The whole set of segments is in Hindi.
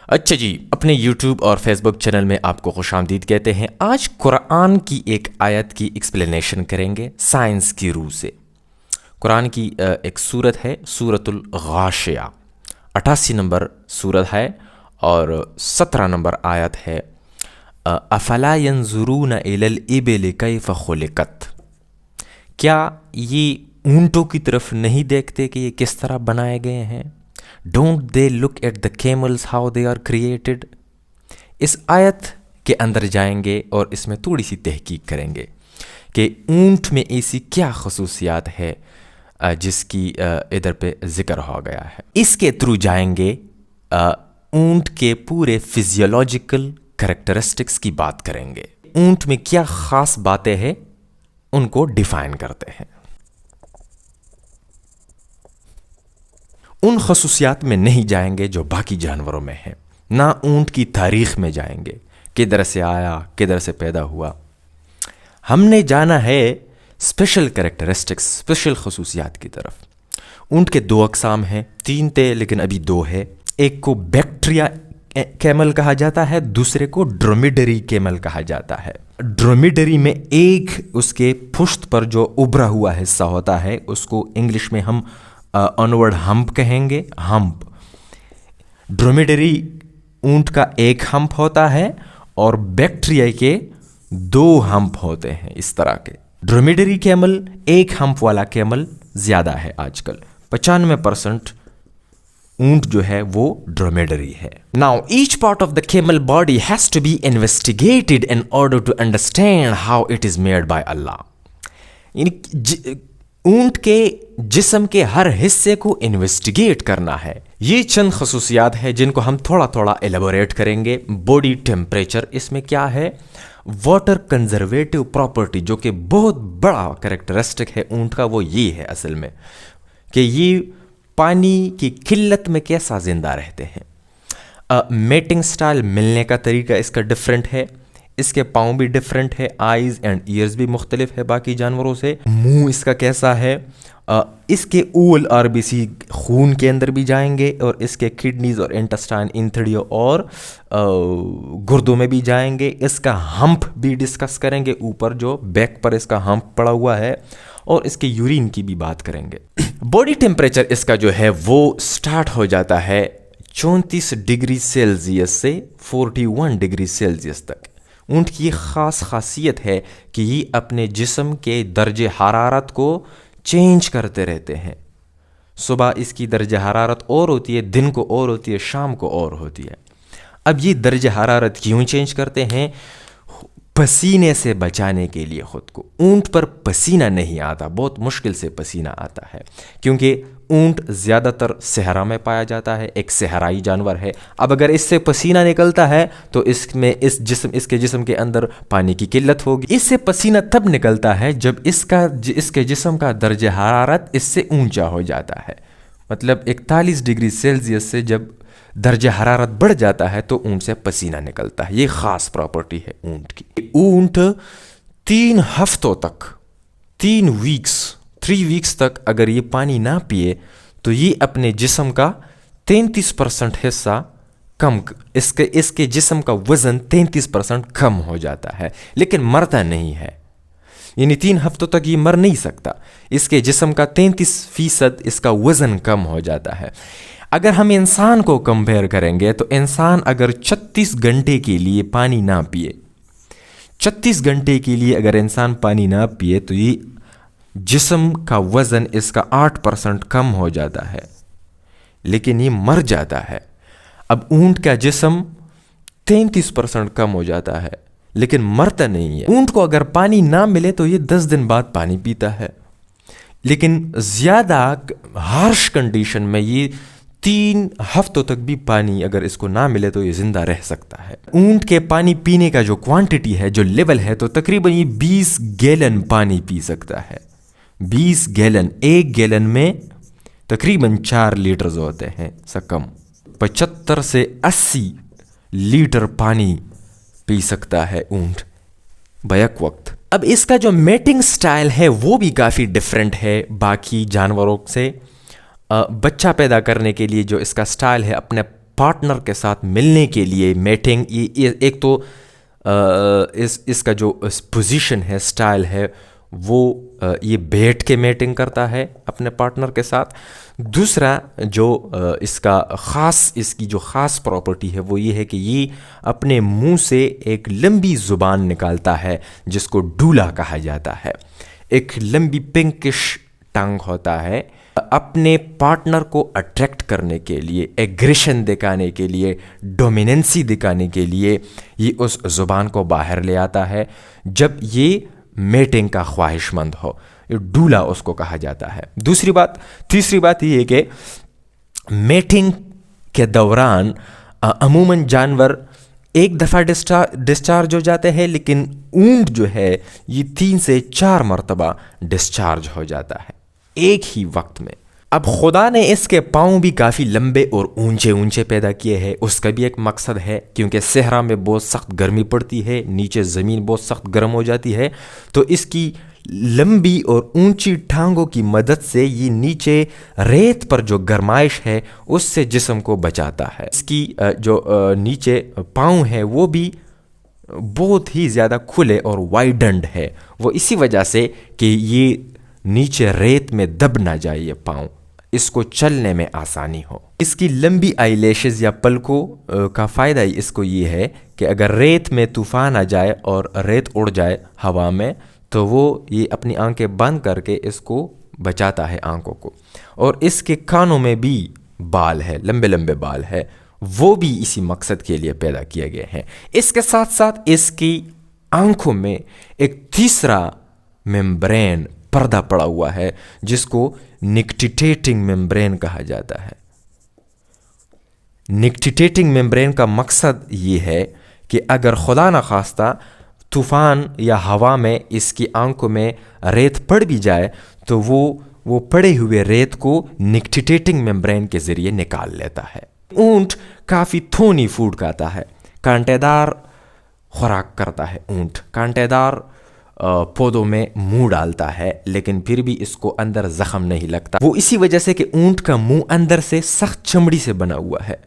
अच्छा जी, अपने YouTube और Facebook चैनल में आपको खुशामदीद कहते हैं। आज कुरान की एक आयत की एक्सप्लेनेशन करेंगे साइंस की रूह से। कुरान की एक सूरत है सूरतुल गाशिया, 88 नंबर सूरत है और 17 नंबर आयत है। अफला यंजुरून इलल इबिल कैफ खुलिकत, क्या ये ऊँटों की तरफ नहीं देखते कि ये किस तरह बनाए गए हैं? Don't they look at the camels how they are created. इस आयत के अंदर जाएंगे और इसमें थोड़ी सी तहकीक करेंगे कि ऊँट में ऐसी क्या खसूसियात है जिसकी इधर पे जिक्र हो गया है। इसके थ्रू जाएंगे ऊँट के पूरे फिजियोलॉजिकल कैरेक्टरिस्टिक्स की बात करेंगे। ऊँट में क्या ख़ास बातें हैं उनको डिफाइन करते हैं। उन खसूसियात में नहीं जाएंगे जो बाकी जानवरों में हैं, ना ऊँट की तारीख़ में जाएंगे, किधर से आया, किधर से पैदा हुआ। हमने जाना है स्पेशल कैरेक्टरिस्टिक्स, स्पेशल खसूसियात की तरफ। ऊँट के दो अक़साम हैं, तीन थे लेकिन अभी दो है। एक को बैक्टीरिया कैमल कहा जाता है, दूसरे को ड्रोमेडरी कैमल कहा जाता है। ड्रोमेडरी में एक उसके पुश्त पर जो उभरा हुआ हिस्सा होता है उसको इंग्लिश में हम ऑनवर्ड हम्प कहेंगे। हम्प ड्रोमेडरी ऊंट का एक हम्प होता है और बैक्टीरिया के दो हम्प होते हैं। इस तरह के ड्रोमेडरी कैमल, एक हम्प वाला कैमल ज्यादा है आजकल। 95% ऊंट जो है वो ड्रोमेडरी है। Now each part of the camel body has to be investigated in order to understand how it is made by Allah. ऊंट के जिस्म के हर हिस्से को इन्वेस्टिगेट करना है। ये चंद खसूसियात है जिनको हम थोड़ा थोड़ा एलेबोरेट करेंगे। बॉडी टेम्परेचर इसमें क्या है, वाटर कंजर्वेटिव प्रॉपर्टी जो कि बहुत बड़ा कैरेक्टरिस्टिक है ऊंट का, वो ये है असल में कि ये पानी की किल्लत में कैसा जिंदा रहते हैं। मेटिंग स्टाइल, मिलने का तरीका इसका डिफरेंट है। इसके पाँव भी डिफरेंट है, आईज एंड ईयर्स भी मुख्तलिफ है बाकी जानवरों से। मुंह इसका कैसा है, इसके ऊल आरबीसी खून के अंदर भी जाएंगे और इसके किडनीज और इंटेस्टाइन, इंथड़ियों और गुर्दों में भी जाएंगे। इसका हम्प भी डिस्कस करेंगे, ऊपर जो बैक पर इसका हम्प पड़ा हुआ है, और इसके यूरिन की भी बात करेंगे। बॉडी टेम्परेचर इसका जो है वो स्टार्ट हो जाता है 34 डिग्री सेल्सियस से 41 डिग्री सेल्सियस तक। ऊँट की ख़ास खासियत है कि ये अपने जिस्म के दर्जे हरारत को चेंज करते रहते हैं। सुबह इसकी दर्जे हरारत और होती है, दिन को और होती है, शाम को और होती है। अब ये दर्जे हरारत क्यों चेंज करते हैं? पसीने से बचाने के लिए खुद को। ऊँट पर पसीना नहीं आता, बहुत मुश्किल से पसीना आता है क्योंकि ऊँट ज़्यादातर सहरा में पाया जाता है, एक सहराई जानवर है। अब अगर इससे पसीना निकलता है तो इसके जिस्म के अंदर पानी की किल्लत होगी। इससे पसीना तब निकलता है जब इसके जिस्म का दर्जे हरारत इससे ऊंचा हो जाता है। मतलब 41 डिग्री सेल्सियस से जब दर्जा हरारत बढ़ जाता है तो ऊँट से पसीना निकलता है। ये ख़ास प्रॉपर्टी है ऊँट की। ऊँट 3 हफ्तों तक, 3 वीक्स तक अगर ये पानी ना पिए तो ये अपने जिस्म का 33% हिस्सा कम, इसके जिस्म का वज़न 33% कम हो जाता है, लेकिन मरता नहीं है। यानी 3 हफ्तों तक ये मर नहीं सकता। इसके जिस्म का 33% इसका वज़न कम हो जाता है। अगर हम इंसान को कंपेयर करेंगे तो इंसान अगर 36 घंटे के लिए पानी ना पिए, 36 घंटे के लिए अगर इंसान पानी ना पिए तो ये जिस्म का वज़न इसका 8% कम हो जाता है, लेकिन ये मर जाता है। अब ऊँट का जिस्म 33% कम हो जाता है लेकिन मरता नहीं है। ऊँट को अगर पानी ना मिले तो ये 10 दिन बाद पानी पीता है, लेकिन ज़्यादा हार्श कंडीशन में ये 3 हफ्तों तक भी पानी अगर इसको ना मिले तो ये जिंदा रह सकता है। ऊँट के पानी पीने का जो क्वांटिटी है, जो लेवल है, तो तकरीबन ये 20 गैलन पानी पी सकता है। 20 गैलन, एक गैलन में तकरीबन 4 लीटर होते हैं से कम। 75 से 80 लीटर पानी पी सकता है ऊँट बैक वक्त। अब इसका जो मेटिंग स्टाइल है वो भी काफ़ी डिफरेंट है बाकी जानवरों से। बच्चा पैदा करने के लिए जो इसका स्टाइल है, अपने पार्टनर के साथ मिलने के लिए मेटिंग, ये एक तो इसका जो पोजीशन है, स्टाइल है, वो ये बैठ के मेटिंग करता है अपने पार्टनर के साथ। दूसरा जो इसकी जो ख़ास प्रॉपर्टी है वो ये है कि ये अपने मुंह से एक लंबी ज़ुबान निकालता है जिसको डूला कहा जाता है। एक लंबी पिंकिश टंग होता है। अपने पार्टनर को अट्रैक्ट करने के लिए, एग्रेशन दिखाने के लिए, डोमिनेंसी दिखाने के लिए ये उस ज़ुबान को बाहर ले आता है जब ये मेटिंग का ख्वाहिशमंद हो। ये डूला उसको कहा जाता है। तीसरी बात ये है कि मेटिंग के दौरान अमूमन जानवर एक दफ़ा डिस्चार्ज हो जाते हैं, लेकिन ऊंट जो है ये 3 से 4 मरतबा डिस्चार्ज हो जाता है एक ही वक्त में। अब खुदा ने इसके पाँव भी काफ़ी लंबे और ऊंचे ऊंचे पैदा किए हैं। उसका भी एक मकसद है, क्योंकि सहरा में बहुत सख्त गर्मी पड़ती है, नीचे ज़मीन बहुत सख्त गर्म हो जाती है, तो इसकी लंबी और ऊंची टांगों की मदद से ये नीचे रेत पर जो गर्माइश है उससे जिस्म को बचाता है। इसकी जो नीचे पाँव है वो भी बहुत ही ज़्यादा खुले और वाइडन्ड है, वो इसी वजह से कि ये नीचे रेत में दब ना जाए, ये पाँव, इसको चलने में आसानी हो। इसकी लंबी आईलैशेस या पलकों का फ़ायदा ही इसको ये है कि अगर रेत में तूफ़ान आ जाए और रेत उड़ जाए हवा में, तो वो ये अपनी आंखें बंद करके इसको बचाता है आंखों को। और इसके कानों में भी बाल है, लंबे लंबे बाल है, वो भी इसी मकसद के लिए पैदा किए गए हैं। इसके साथ साथ इसकी आंखों में एक तीसरा मेम्ब्रेन पर्दा पड़ा हुआ है जिसको निक्टिटेटिंग मेम्ब्रेन कहा जाता है। निक्टिटेटिंग मेम्ब्रेन का मकसद ये है कि अगर खुदा न खास्ता तूफ़ान या हवा में इसकी आंखों में रेत पड़ भी जाए तो वो पड़े हुए रेत को निक्टिटेटिंग मेम्ब्रेन के ज़रिए निकाल लेता है। ऊंट काफ़ी थोनी फूड खाता है, कांटेदार खुराक करता है। ऊंट कांटेदार पौधों में मुंह डालता है, लेकिन फिर भी इसको अंदर जख्म नहीं लगता। वो इसी वजह से कि ऊंट का मुंह अंदर से सख्त चमड़ी से बना हुआ है,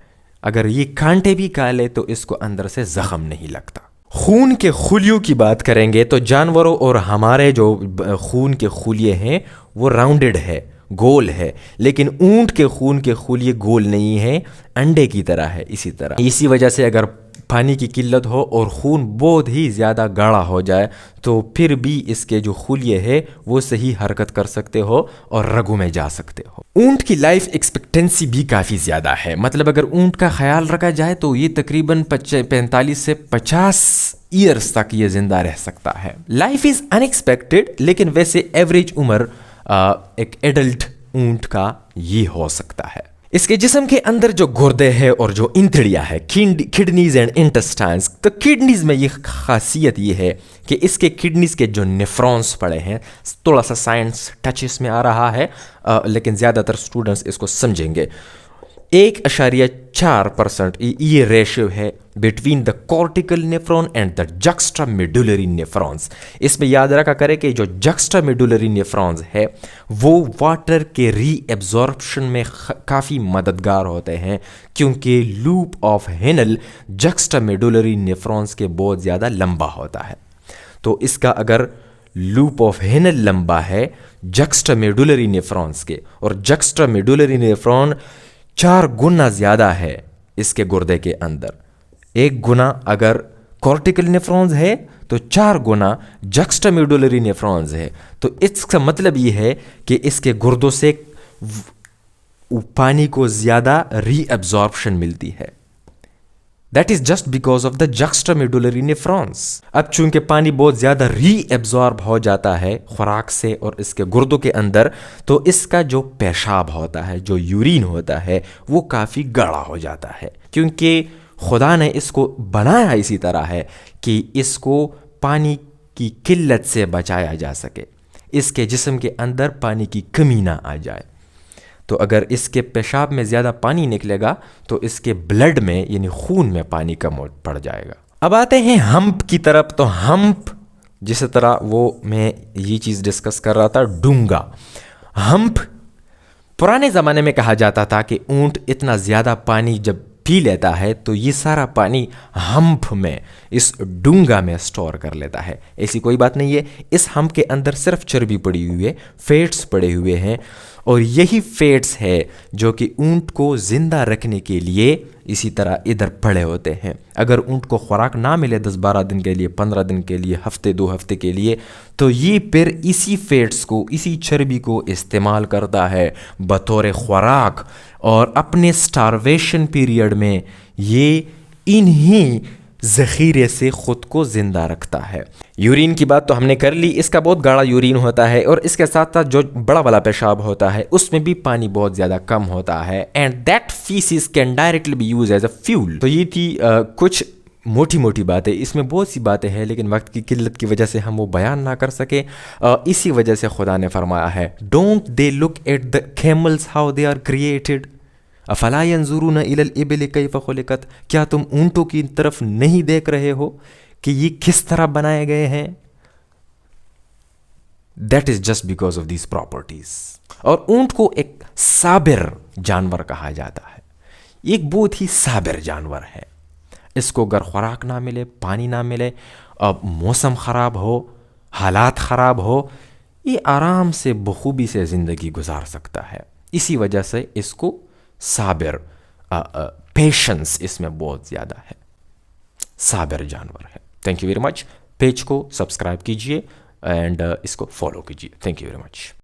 अगर ये कांटे भी खा ले तो इसको अंदर से जख्म नहीं लगता। खून के खुलियों की बात करेंगे तो जानवरों और हमारे जो खून के खुलिये हैं वो राउंडेड है, गोल है, लेकिन ऊंट के खून के खुलिये गोल नहीं है, अंडे की तरह है। इसी वजह से अगर पानी की किल्लत हो और खून बहुत ही ज़्यादा गाढ़ा हो जाए तो फिर भी इसके जो खुलिये है वो सही हरकत कर सकते हो और रगों में जा सकते हो। ऊंट की लाइफ एक्सपेक्टेंसी भी काफ़ी ज़्यादा है, मतलब अगर ऊंट का ख्याल रखा जाए तो ये तकरीबन 45 से 50 ईयर्स तक ये ज़िंदा रह सकता है। लाइफ इज़ अनएक्सपेक्टेड, लेकिन वैसे एवरेज उम्र एक एडल्ट ऊंट का ये हो सकता है। इसके जिस्म के अंदर जो गुर्दे हैं और जो इंतड़ियाँ है, किडनीज एंड इंटेस्टाइन्स, तो किडनीज में ये खासियत ये है कि इसके किडनीज के जो नेफ्रॉन्स पड़े हैं, थोड़ा सा साइंस टच इसमें आ रहा है, लेकिन ज़्यादातर स्टूडेंट्स इसको समझेंगे। 1.4% ये रेशियो है between the cortical nephron and the juxta medullary nephrons. इसमें याद रखा करें कि जो जक्स्ट्रा मेडुलरी नेफ्रॉन्स है वो वाटर के रीएब्जॉर्प्शन में काफ़ी मददगार होते हैं, क्योंकि loop of Henle juxta medullary nephrons के बहुत ज़्यादा लंबा होता है। तो इसका अगर लूप ऑफ हेनल लंबा है जक्स्ट्रा मेडुलरी नेफ्रॉन्स के, और जक्स्ट्रा मेडुलरी नेफ्रॉन 4 गुना ज़्यादा है इसके गुर्दे के अंदर। 1 गुना अगर कॉर्टिकल नेफ्रॉन्स है तो 4 गुना जक्स्ट्रा मेडुलरी नेफ्रॉन्स है। तो इसका मतलब ये है कि इसके गुर्दों से पानी को ज़्यादा रीअब्जॉर्प्शन मिलती है। That is just because of the juxtamedullary nephrons. अब चूंकि पानी बहुत ज़्यादा रीएब्जॉर्ब हो जाता है खुराक से और इसके गुर्दों के अंदर, तो इसका जो पेशाब होता है, जो यूरिन होता है, वो काफ़ी गाढ़ा हो जाता है, क्योंकि खुदा ने इसको बनाया इसी तरह है कि इसको पानी की किल्लत से बचाया जा सके, इसके जिस्म के अंदर पानी की कमी ना आ जाए। तो अगर इसके पेशाब में ज़्यादा पानी निकलेगा तो इसके ब्लड में यानी खून में पानी कम पड़ जाएगा। अब आते हैं हम्प की तरफ। तो हम्प, जिस तरह वो मैं ये चीज़ डिस्कस कर रहा था, डूंगा हम्प, पुराने ज़माने में कहा जाता था कि ऊंट इतना ज़्यादा पानी जब पी लेता है तो ये सारा पानी हम्प में, इस डूंगा में स्टोर कर लेता है। ऐसी कोई बात नहीं है, इस हम्प के अंदर सिर्फ चर्बी पड़ी हुई है, फैट्स पड़े हुए हैं, और यही फैट्स है जो कि ऊंट को जिंदा रखने के लिए इसी तरह इधर पड़े होते हैं। अगर ऊंट को खुराक ना मिले 10-12 दिन के लिए, 15 दिन के लिए, हफ्ते 2 हफ्ते के लिए, तो ये फिर इसी फैट्स को, इसी चर्बी को इस्तेमाल करता है बतौर खुराक, और अपने स्टारवेशन पीरियड में ये इन्हीं ज़ख़ीरे से ख़ुद को ज़िंदा रखता है। यूरिन की बात तो हमने कर ली, इसका बहुत गाढ़ा यूरिन होता है, और इसके साथ साथ जो बड़ा वाला पेशाब होता है उसमें भी पानी बहुत ज़्यादा कम होता है, and that faeces can directly be use as a fuel. तो ये थी कुछ मोटी मोटी बातें, इसमें बहुत सी बातें हैं लेकिन वक्त की किल्लत की वजह से हम वो बयान ना कर सके। इसी वजह से खुदा ने फरमाया है, don't they look at the camels how they are created अफला यंजुरून इलल इबिल कैफ खुलिकत, क्या तुम ऊंटों की तरफ नहीं देख रहे हो कि ये किस तरह बनाए गए हैं? That is just because of these properties. और ऊंट को एक साबिर जानवर कहा जाता है, एक बहुत ही साबिर जानवर है। इसको अगर खुराक ना मिले, पानी ना मिले, अब मौसम ख़राब हो, हालात ख़राब हो, ये आराम से बखूबी से ज़िंदगी गुजार सकता है। इसी वजह से इसको साबिर, पेशेंस इसमें बहुत ज़्यादा है, साबिर जानवर है। Thank you very much. Page को सब्सक्राइब कीजिए एंड इसको फॉलो कीजिए। Thank you very much.